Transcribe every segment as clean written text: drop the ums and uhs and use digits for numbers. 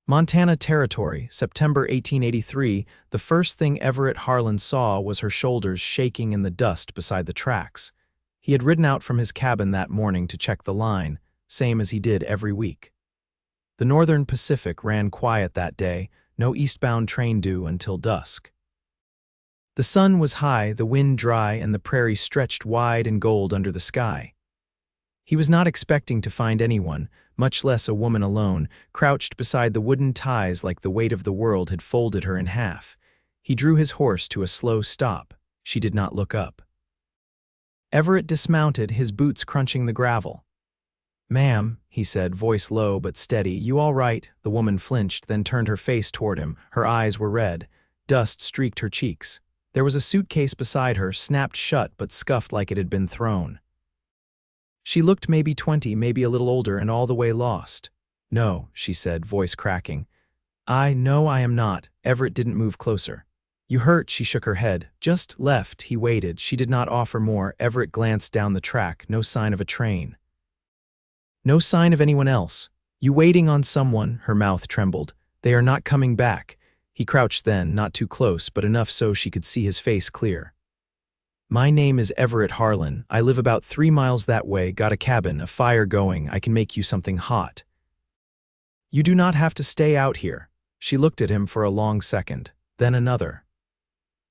Montana Territory, September 1883. The first thing Everett Harlan saw was her shoulders shaking in the dust beside the tracks. He had ridden out from his cabin that morning to check the line, same as he did every week. The Northern Pacific ran quiet that day, no eastbound train due until dusk. The sun was high, the wind dry, and the prairie stretched wide and gold under the sky. He was not expecting to find anyone, much less a woman alone, crouched beside the wooden ties like the weight of the world had folded her in half. He drew his horse to a slow stop. She did not look up. Everett dismounted, his boots crunching the gravel. "Ma'am," he said, voice low but steady, "you all right?" The woman flinched, then turned her face toward him. Her eyes were red. Dust streaked her cheeks. There was a suitcase beside her, snapped shut but scuffed like it had been thrown. She looked maybe 20, maybe a little older, and all the way lost. "No," she said, voice cracking. "No, I am not." Everett didn't move closer. "You hurt?" She shook her head. "Just left." He waited. She did not offer more. Everett glanced down the track. No sign of a train. No sign of anyone else. "You waiting on someone?" Her mouth trembled. "They are not coming back." He crouched then, not too close, but enough so she could see his face clear. "My name is Everett Harlan. I live about 3 miles that way, got a cabin, a fire going. I can make you something hot." "You do not have to stay out here." She looked at him for a long second, then another.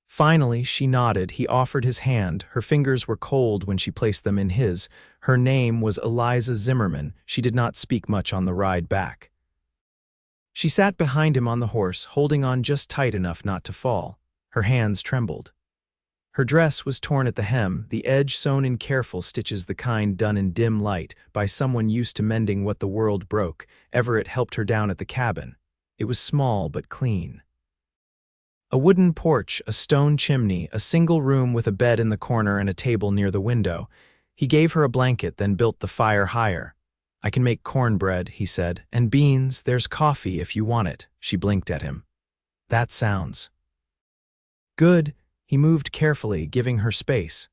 Finally, she nodded. He offered his hand. Her fingers were cold when she placed them in his. Her name was Eliza Zimmerman. She did not speak much on the ride back. She sat behind him on the horse, holding on just tight enough not to fall. Her hands trembled. Her dress was torn at the hem, the edge sewn in careful stitches, the kind done in dim light by someone used to mending what the world broke. Everett helped her down at the cabin. It was small but clean. A wooden porch, a stone chimney, a single room with a bed in the corner and a table near the window. He gave her a blanket, then built the fire higher. "I can make cornbread," he said, "and beans. There's coffee if you want it." She blinked at him. "That sounds good." He moved carefully, giving her space.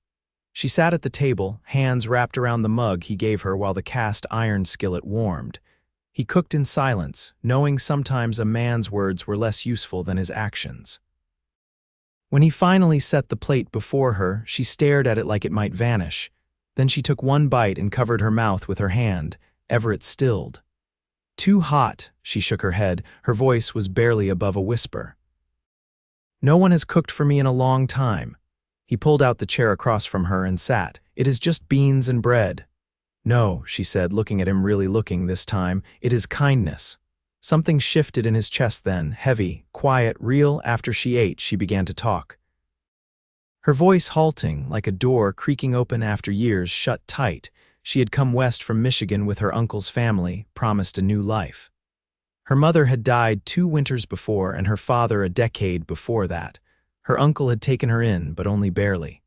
She sat at the table, hands wrapped around the mug he gave her while the cast iron skillet warmed. He cooked in silence, knowing sometimes a man's words were less useful than his actions. When he finally set the plate before her, she stared at it like it might vanish. Then she took one bite and covered her mouth with her hand. Everett stilled. "Too hot," she shook her head. Her voice was barely above a whisper. "No one has cooked for me in a long time." He pulled out the chair across from her and sat. "It is just beans and bread." "No," she said, looking at him, really looking this time. "It is kindness." Something shifted in his chest then, heavy, quiet, real. After she ate, she began to talk. Her voice halting, like a door creaking open after years shut tight. She had come west from Michigan with her uncle's family, promised a new life. Her mother had died 2 winters before, and her father a decade before that. Her uncle had taken her in, but only barely.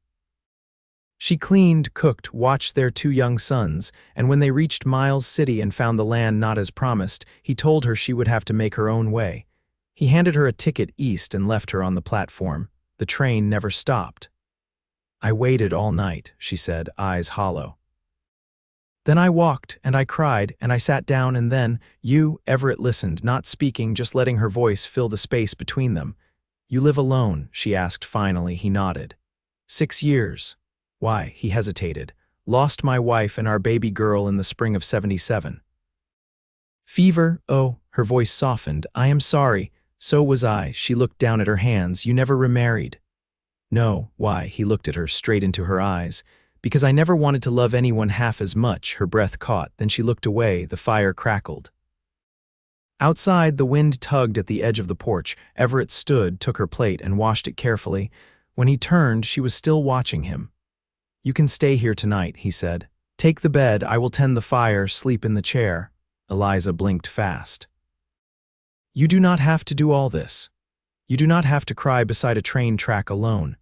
She cleaned, cooked, watched their 2 young sons, and when they reached Miles City and found the land not as promised, he told her she would have to make her own way. He handed her a ticket east and left her on the platform. The train never stopped. "I waited all night," she said, eyes hollow. "Then I walked, and I cried, and I sat down, and then you." Everett listened, not speaking, just letting her voice fill the space between them. "You live alone?" she asked finally. He nodded. 6 years. "Why?" He hesitated. "Lost my wife and our baby girl in the spring of '77. "Fever?" "Oh." Her voice softened. "I am sorry." "So was I." She looked down at her hands. "You never remarried?" "No." "Why?" He looked at her, straight into her eyes. "Because I never wanted to love anyone half as much." Her breath caught. Then she looked away. The fire crackled. Outside, the wind tugged at the edge of the porch. Everett stood, took her plate, and washed it carefully. When he turned, she was still watching him. "You can stay here tonight," he said. "Take the bed. I will tend the fire. Sleep in the chair." Eliza blinked fast. "You do not have to do all this. You do not have to cry beside a train track alone."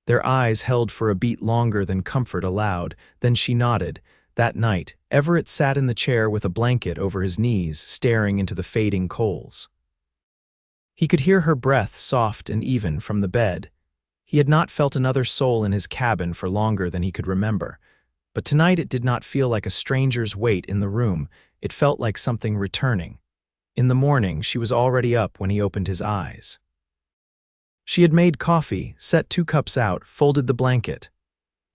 Their eyes held for a beat longer than comfort allowed. Then she nodded. That night, Everett sat in the chair with a blanket over his knees, staring into the fading coals. He could hear her breath, soft and even, from the bed. He had not felt another soul in his cabin for longer than he could remember. But tonight it did not feel like a stranger's weight in the room. It felt like something returning. In the morning, she was already up when he opened his eyes. She had made coffee, set 2 cups out, folded the blanket.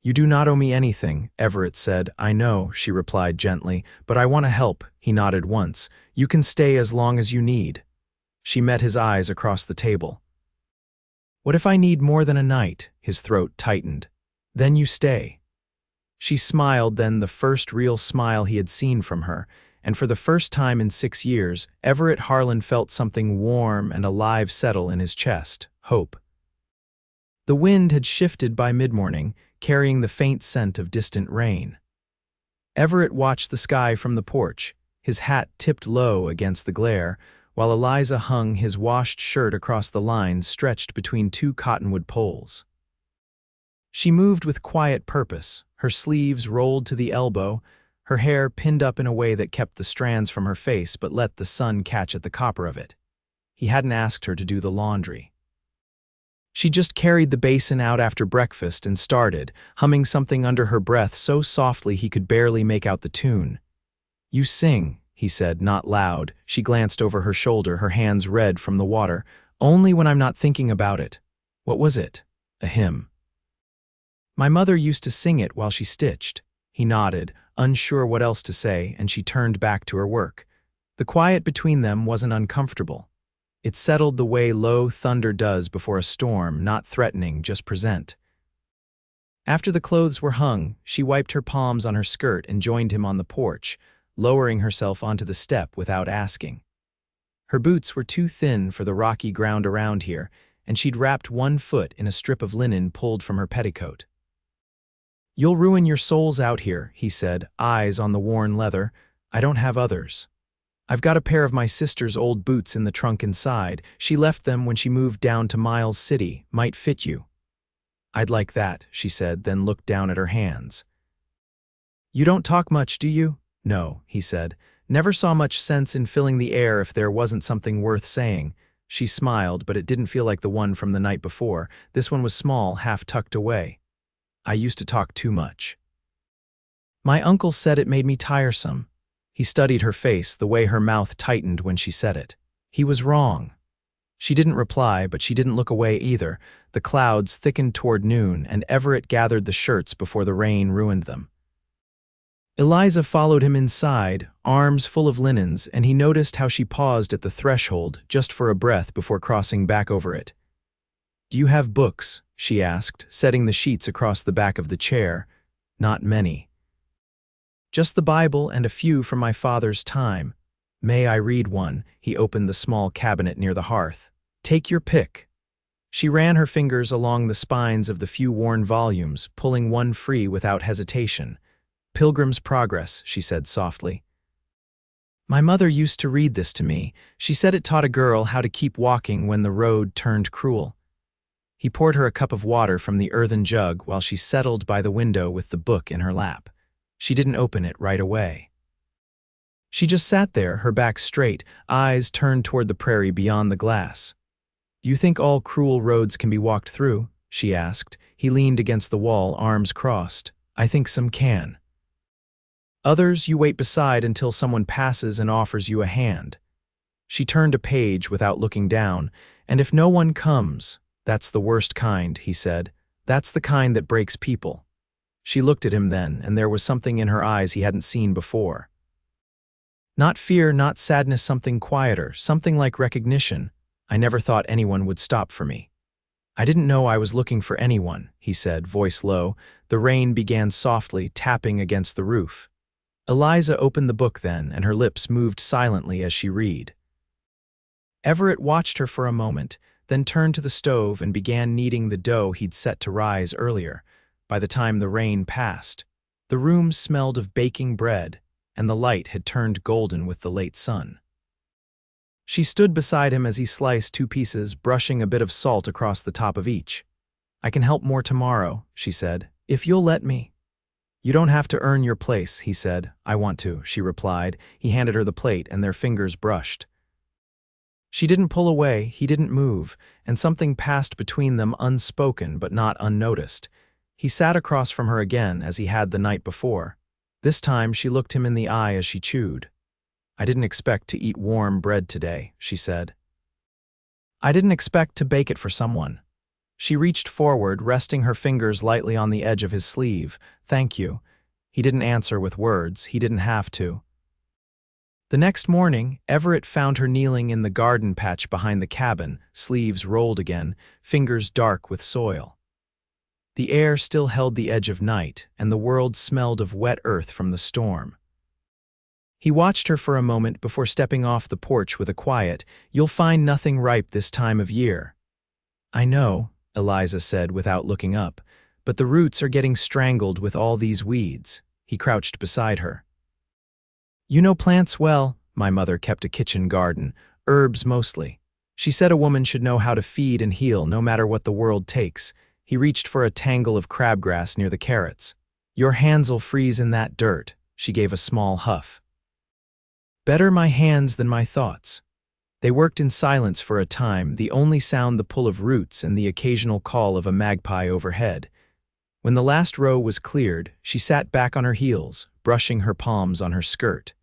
"You do not owe me anything," Everett said. "I know," she replied gently, "but I want to help." He nodded once. "You can stay as long as you need." She met his eyes across the table. "What if I need more than a night?" His throat tightened. "Then you stay." She smiled, then the first real smile he had seen from her, and for the first time in 6 years, Everett Harlan felt something warm and alive settle in his chest: hope. The wind had shifted by mid-morning, carrying the faint scent of distant rain. Everett watched the sky from the porch, his hat tipped low against the glare, while Eliza hung his washed shirt across the line stretched between 2 cottonwood poles. She moved with quiet purpose, her sleeves rolled to the elbow, her hair pinned up in a way that kept the strands from her face but let the sun catch at the copper of it. He hadn't asked her to do the laundry. She just carried the basin out after breakfast and started, humming something under her breath so softly he could barely make out the tune. "You sing," he said, not loud. She glanced over her shoulder, her hands red from the water. "Only when I'm not thinking about it." "What was it?" "A hymn." "My mother used to sing it while she stitched." He nodded, unsure what else to say, and she turned back to her work. The quiet between them wasn't uncomfortable. It settled the way low thunder does before a storm, not threatening, just present. After the clothes were hung, she wiped her palms on her skirt and joined him on the porch, lowering herself onto the step without asking. Her boots were too thin for the rocky ground around here, and she'd wrapped 1 foot in a strip of linen pulled from her petticoat. "You'll ruin your soles out here," he said, eyes on the worn leather. "I don't have others. I've got a pair of my sister's old boots in the trunk inside. She left them when she moved down to Miles City. Might fit you." "I'd like that," she said, then looked down at her hands. "You don't talk much, do you?" "No," he said. "Never saw much sense in filling the air if there wasn't something worth saying." She smiled, but it didn't feel like the one from the night before. This one was small, half tucked away. "I used to talk too much. My uncle said it made me tiresome." He studied her face, the way her mouth tightened when she said it. He was wrong. She didn't reply, but she didn't look away either. The clouds thickened toward noon, and Everett gathered the shirts before the rain ruined them. Eliza followed him inside, arms full of linens, and he noticed how she paused at the threshold just for a breath before crossing back over it. "Do you have books?" she asked, setting the sheets across the back of the chair. "Not many. Just the Bible and a few from my father's time." "May I read one?" He opened the small cabinet near the hearth. "Take your pick." She ran her fingers along the spines of the few worn volumes, pulling one free without hesitation. "Pilgrim's Progress," she said softly. "My mother used to read this to me. She said it taught a girl how to keep walking when the road turned cruel." He poured her a cup of water from the earthen jug while she settled by the window with the book in her lap. She didn't open it right away. She just sat there, her back straight, eyes turned toward the prairie beyond the glass. "Do you think all cruel roads can be walked through?" she asked. He leaned against the wall, arms crossed. "I think some can. Others you wait beside until someone passes and offers you a hand." She turned a page without looking down. "And if no one comes, that's the worst kind," he said. "That's the kind that breaks people." She looked at him then, and there was something in her eyes he hadn't seen before. Not fear, not sadness, something quieter, something like recognition. "I never thought anyone would stop for me." "I didn't know I was looking for anyone," he said, voice low. The rain began softly, tapping against the roof. Eliza opened the book then, and her lips moved silently as she read. Everett watched her for a moment, then turned to the stove and began kneading the dough he'd set to rise earlier. By the time the rain passed, the room smelled of baking bread, and the light had turned golden with the late sun. She stood beside him as he sliced 2 pieces, brushing a bit of salt across the top of each. "I can help more tomorrow," she said, "if you'll let me." "You don't have to earn your place," he said. "I want to," she replied. He handed her the plate, and their fingers brushed. She didn't pull away, he didn't move, and something passed between them unspoken but not unnoticed. He sat across from her again as he had the night before. This time she looked him in the eye as she chewed. I didn't expect to eat warm bread today, she said. I didn't expect to bake it for someone. She reached forward, resting her fingers lightly on the edge of his sleeve. Thank you. He didn't answer with words. He didn't have to. The next morning, Everett found her kneeling in the garden patch behind the cabin, sleeves rolled again, fingers dark with soil. The air still held the edge of night, and the world smelled of wet earth from the storm. He watched her for a moment before stepping off the porch with a quiet, "You'll find nothing ripe this time of year." "I know," Eliza said without looking up, "but the roots are getting strangled with all these weeds." He crouched beside her. "You know plants well." My mother kept a kitchen garden, herbs mostly. She said a woman should know how to feed and heal no matter what the world takes. He reached for a tangle of crabgrass near the carrots. "Your hands'll freeze in that dirt." She gave a small huff. "Better my hands than my thoughts." They worked in silence for a time, the only sound the pull of roots and the occasional call of a magpie overhead. When the last row was cleared, she sat back on her heels, brushing her palms on her skirt.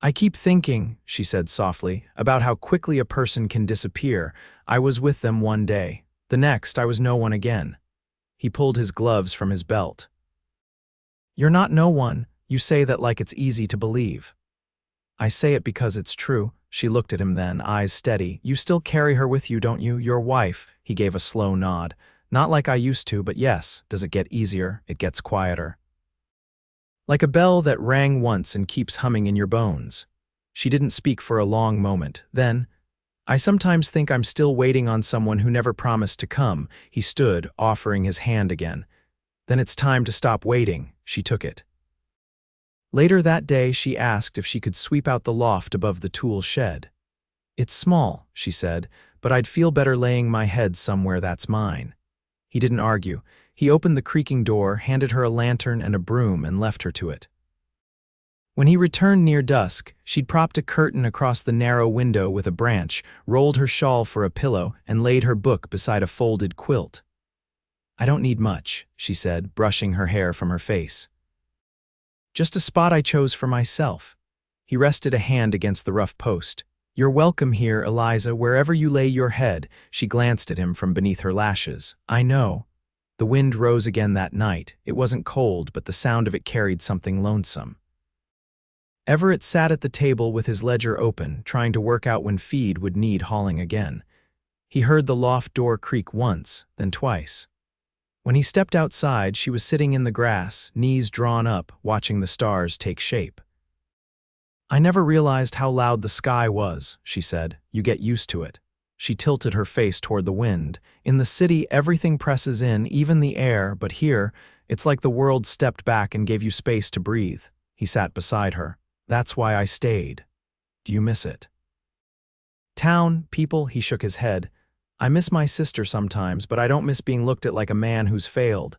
"I keep thinking," she said softly, "about how quickly a person can disappear. I was with them one day. The next, I was no one again." He pulled his gloves from his belt. "You're not no one. You say that like it's easy to believe." "I say it because it's true." She looked at him then, eyes steady. "You still carry her with you, don't you? Your wife?" He gave a slow nod. "Not like I used to, but yes. Does it get easier? It gets quieter. Like a bell that rang once and keeps humming in your bones." She didn't speak for a long moment. Then, "I sometimes think I'm still waiting on someone who never promised to come." He stood, offering his hand again. "Then it's time to stop waiting." She took it. Later that day, she asked if she could sweep out the loft above the tool shed. "It's small," she said, "but I'd feel better laying my head somewhere that's mine." He didn't argue. He opened the creaking door, handed her a lantern and a broom, and left her to it. When he returned near dusk, she'd propped a curtain across the narrow window with a branch, rolled her shawl for a pillow, and laid her book beside a folded quilt. "I don't need much," she said, brushing her hair from her face. "Just a spot I chose for myself." He rested a hand against the rough post. "You're welcome here, Eliza, wherever you lay your head." She glanced at him from beneath her lashes. "I know." The wind rose again that night. It wasn't cold, but the sound of it carried something lonesome. Everett sat at the table with his ledger open, trying to work out when feed would need hauling again. He heard the loft door creak once, then twice. When he stepped outside, she was sitting in the grass, knees drawn up, watching the stars take shape. "I never realized how loud the sky was," she said. "You get used to it." She tilted her face toward the wind. "In the city, everything presses in, even the air, but here, it's like the world stepped back and gave you space to breathe." He sat beside her. "That's why I stayed." "Do you miss it?" "Town, people," he shook his head. "I miss my sister sometimes, but I don't miss being looked at like a man who's failed."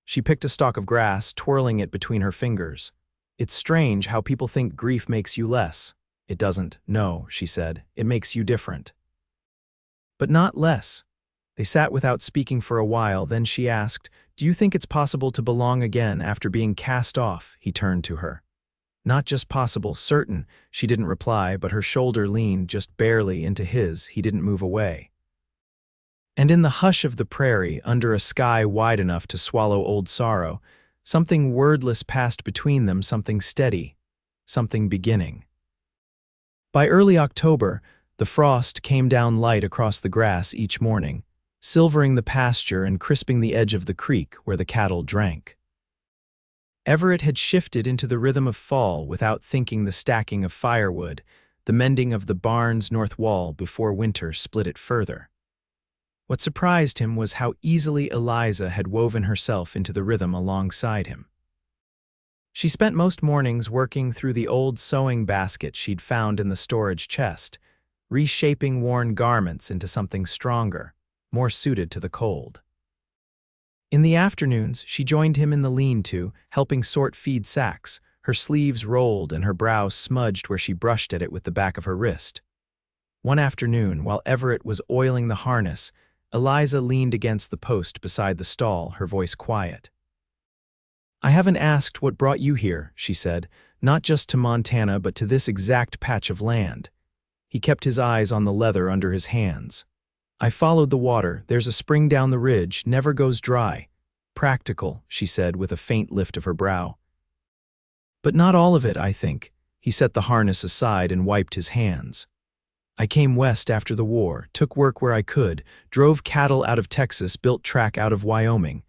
She picked a stalk of grass, twirling it between her fingers. "It's strange how people think grief makes you less." "It doesn't, no," she said. "It makes you different." "But not less." They sat without speaking for a while, then she asked, "Do you think it's possible to belong again after being cast off?" He turned to her. "Not just possible, certain." She didn't reply, but her shoulder leaned just barely into his. He didn't move away. And in the hush of the prairie, under a sky wide enough to swallow old sorrow, something wordless passed between them, something steady, something beginning. By early October, the frost came down light across the grass each morning, silvering the pasture and crisping the edge of the creek where the cattle drank. Everett had shifted into the rhythm of fall without thinking, the stacking of firewood, the mending of the barn's north wall before winter split it further. What surprised him was how easily Eliza had woven herself into the rhythm alongside him. She spent most mornings working through the old sewing basket she'd found in the storage chest, reshaping worn garments into something stronger, more suited to the cold. In the afternoons, she joined him in the lean-to, helping sort feed sacks, her sleeves rolled and her brow smudged where she brushed at it with the back of her wrist. One afternoon, while Everett was oiling the harness, Eliza leaned against the post beside the stall, her voice quiet. "I haven't asked what brought you here," she said. not just to Montana but to this exact patch of land. He kept his eyes on the leather under his hands. I followed the water. There's a spring down the ridge, never goes dry. Practical, she said with a faint lift of her brow. But not all of it, I think. He set the harness aside and wiped his hands. I came west after the war, took work where I could, drove cattle out of Texas, built track out of Wyoming.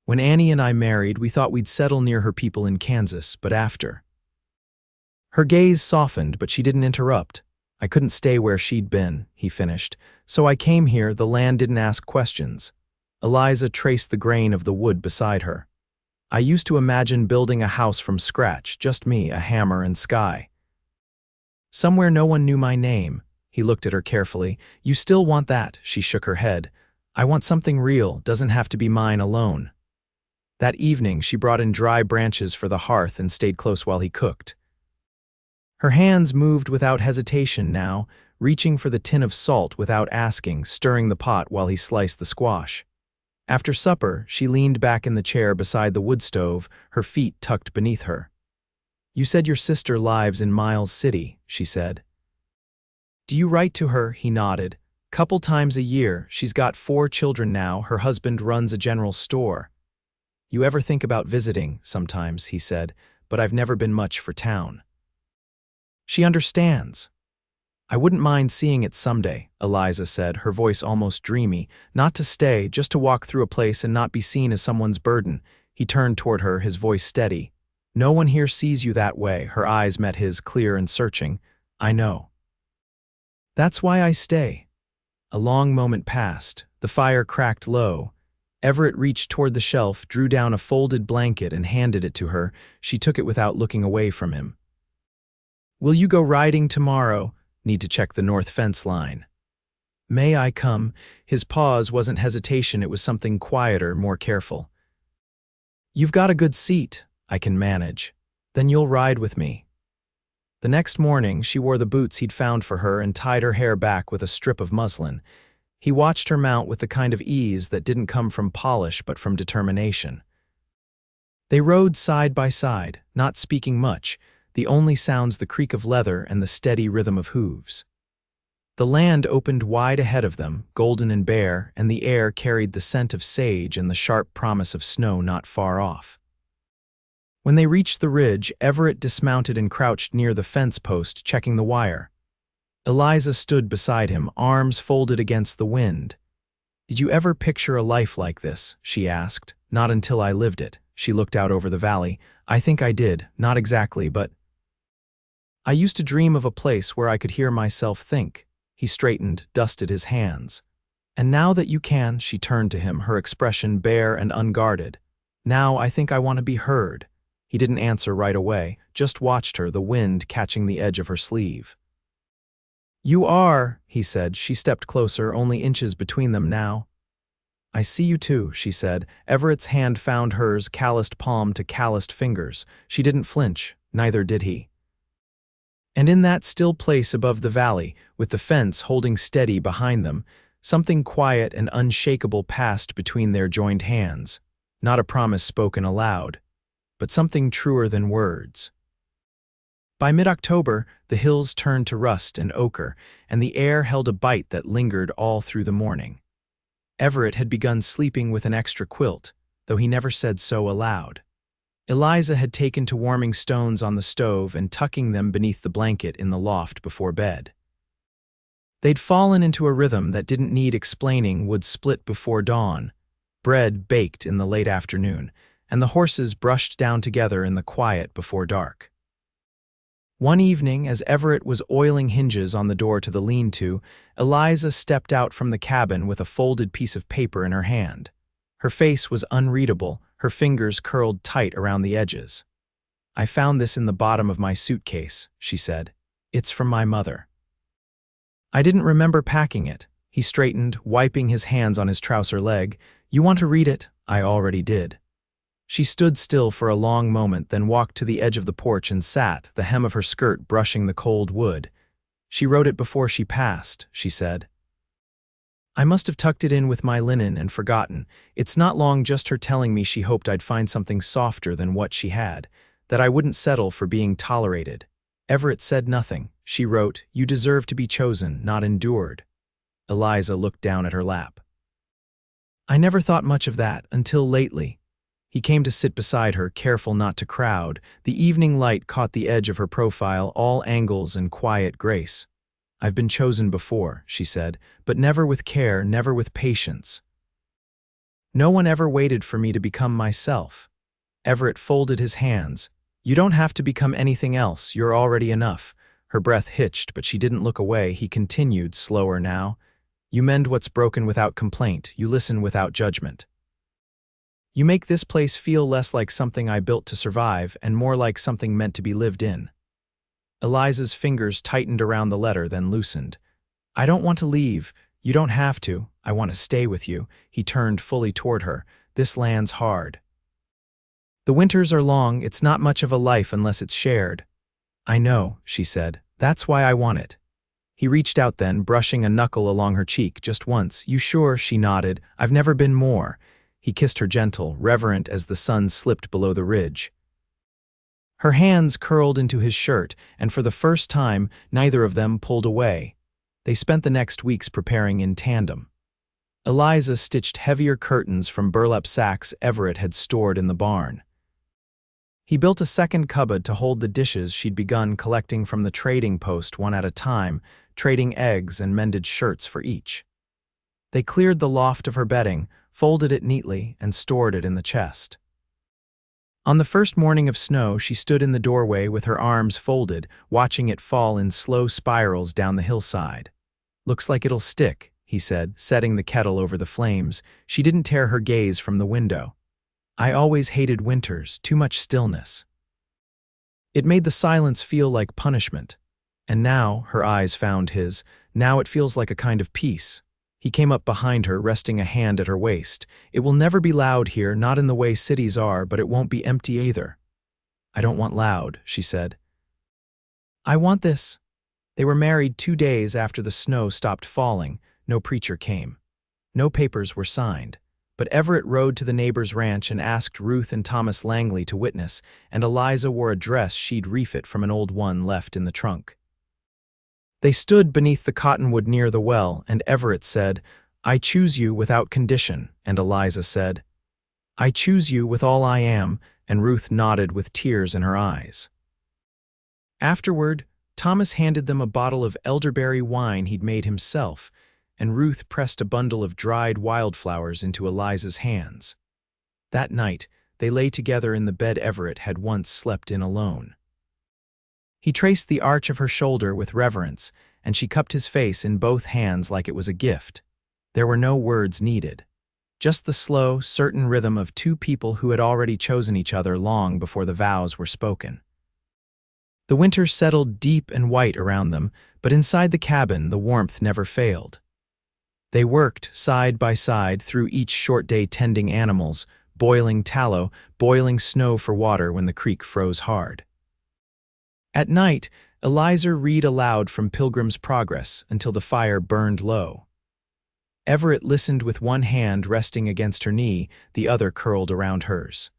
When Annie and I married, we thought we'd settle near her people in Kansas, but after. Her gaze softened, but she didn't interrupt. I couldn't stay where she'd been, he finished. So I came here. The land didn't ask questions. Eliza traced the grain of the wood beside her. I used to imagine building a house from scratch, just me, a hammer and sky. Somewhere no one knew my name. He looked at her carefully. You still want that? She shook her head. I want something real, doesn't have to be mine alone. That evening, she brought in dry branches for the hearth and stayed close while he cooked. Her hands moved without hesitation now, reaching for the tin of salt without asking, stirring the pot while he sliced the squash. After supper, she leaned back in the chair beside the wood stove, her feet tucked beneath her. You said your sister lives in Miles City, she said. Do you write to her? He nodded. Couple times a year. She's got 4 children now. Her husband runs a general store. You ever think about visiting? Sometimes, he said, but I've never been much for town. She understands. I wouldn't mind seeing it someday, Eliza said, her voice almost dreamy. Not to stay, just to walk through a place and not be seen as someone's burden. He turned toward her, his voice steady. No one here sees you that way. Her eyes met his, clear and searching. I know. That's why I stay. A long moment passed. The fire cracked low. Everett reached toward the shelf, drew down a folded blanket and handed it to her. She took it without looking away from him. Will you go riding tomorrow? Need to check the north fence line. May I come? His pause wasn't hesitation, it was something quieter, more careful. You've got a good seat. I can manage. Then you'll ride with me. The next morning, she wore the boots he'd found for her and tied her hair back with a strip of muslin. He watched her mount with the kind of ease that didn't come from polish but from determination. They rode side by side, not speaking much, the only sounds the creak of leather and the steady rhythm of hooves. The land opened wide ahead of them, golden and bare, and the air carried the scent of sage and the sharp promise of snow not far off. When they reached the ridge, Everett dismounted and crouched near the fence post, checking the wire. Eliza stood beside him, arms folded against the wind. Did you ever picture a life like this? She asked. Not until I lived it. She looked out over the valley. I think I did, not exactly, but I used to dream of a place where I could hear myself think. He straightened, dusted his hands. And now that you can, she turned to him, her expression bare and unguarded. Now I think I want to be heard. He didn't answer right away, just watched her, the wind catching the edge of her sleeve. You are, he said. She stepped closer, only inches between them now. I see you too, she said. Everett's hand found hers, calloused palm to calloused fingers. She didn't flinch, neither did he. And in that still place above the valley, with the fence holding steady behind them, something quiet and unshakable passed between their joined hands. Not a promise spoken aloud, but something truer than words. By mid-October, the hills turned to rust and ochre, and the air held a bite that lingered all through the morning. Everett had begun sleeping with an extra quilt, though he never said so aloud. Eliza had taken to warming stones on the stove and tucking them beneath the blanket in the loft before bed. They'd fallen into a rhythm that didn't need explaining, would split before dawn. Bread baked in the late afternoon, and the horses brushed down together in the quiet before dark. One evening, as Everett was oiling hinges on the door to the lean-to, Eliza stepped out from the cabin with a folded piece of paper in her hand. Her face was unreadable, her fingers curled tight around the edges. I found this in the bottom of my suitcase, she said. It's from my mother. I didn't remember packing it. He straightened, wiping his hands on his trouser leg. You want to read it? I already did. She stood still for a long moment, then walked to the edge of the porch and sat, the hem of her skirt brushing the cold wood. She wrote it before she passed, she said. I must have tucked it in with my linen and forgotten. It's not long, just her telling me she hoped I'd find something softer than what she had. that I wouldn't settle for being tolerated. Everett said nothing. She wrote, "You deserve to be chosen, not endured." Eliza looked down at her lap. "I never thought much of that until lately." He came to sit beside her, careful not to crowd. The evening light caught the edge of her profile, all angles and quiet grace. "I've been chosen before," she said, "but never with care, never with patience. No one ever waited for me to become myself." Everett folded his hands. "You don't have to become anything else, you're already enough." Her breath hitched, but she didn't look away. He continued, slower now. "You mend what's broken without complaint, you listen without judgment. You make this place feel less like something I built to survive and more like something meant to be lived in." Eliza's fingers tightened around the letter, then loosened. "I don't want to leave. You don't have to. I want to stay with you." He turned fully toward her. "This land's hard. The winters are long, it's not much of a life unless it's shared." "I know," she said. "That's why I want it." He reached out then, brushing a knuckle along her cheek just once. "You sure?" She nodded. "I've never been more." He kissed her gentle, reverent as the sun slipped below the ridge. Her hands curled into his shirt, and for the first time, neither of them pulled away. They spent the next weeks preparing in tandem. Eliza stitched heavier curtains from burlap sacks Everett had stored in the barn. He built a second cupboard to hold the dishes she'd begun collecting from the trading post one at a time, trading eggs and mended shirts for each. They cleared the loft of her bedding, folded it neatly, and stored it in the chest. On the first morning of snow, she stood in the doorway with her arms folded, watching it fall in slow spirals down the hillside. "Looks like it'll stick," he said, setting the kettle over the flames. She didn't tear her gaze from the window. "I always hated winters, too much stillness." It made the silence feel like punishment. And now, her eyes found his, now it feels like a kind of peace. He came up behind her, resting a hand at her waist. "It will never be loud here, not in the way cities are, but it won't be empty either." "I don't want loud," she said. "I want this." They were married 2 days after the snow stopped falling. No preacher came. No papers were signed. But Everett rode to the neighbor's ranch and asked Ruth and Thomas Langley to witness, and Eliza wore a dress she'd refit from an old one left in the trunk. They stood beneath the cottonwood near the well, and Everett said, "I choose you without condition," and Eliza said, "I choose you with all I am," and Ruth nodded with tears in her eyes. Afterward, Thomas handed them a bottle of elderberry wine he'd made himself, and Ruth pressed a bundle of dried wildflowers into Eliza's hands. That night, they lay together in the bed Everett had once slept in alone. He traced the arch of her shoulder with reverence, and she cupped his face in both hands like it was a gift. There were no words needed. Just the slow, certain rhythm of two people who had already chosen each other long before the vows were spoken. The winter settled deep and white around them, but inside the cabin the warmth never failed. They worked side by side through each short day tending animals, boiling tallow, boiling snow for water when the creek froze hard. At night, Eliza read aloud from Pilgrim's Progress until the fire burned low. Everett listened with one hand resting against her knee, the other curled around hers.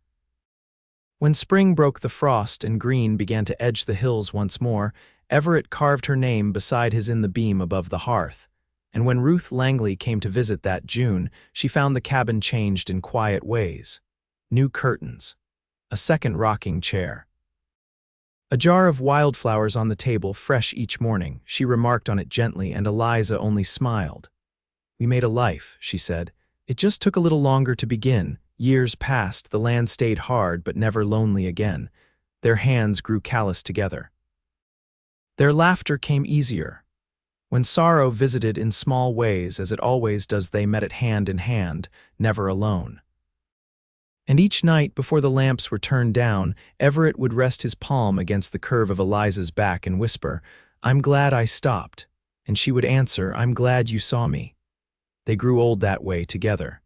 When spring broke the frost and green began to edge the hills once more, Everett carved her name beside his in the beam above the hearth. And when Ruth Langley came to visit that June, she found the cabin changed in quiet ways. New curtains. A second rocking chair. A jar of wildflowers on the table, fresh each morning. She remarked on it gently, and Eliza only smiled. "We made a life," she said. "It just took a little longer to begin. Years passed, the land stayed hard, but never lonely again." Their hands grew callous together. Their laughter came easier. When sorrow visited in small ways, as it always does, they met it hand in hand, never alone. And each night, before the lamps were turned down, Everett would rest his palm against the curve of Eliza's back and whisper, "I'm glad I stopped." And she would answer, "I'm glad you saw me." They grew old that way together.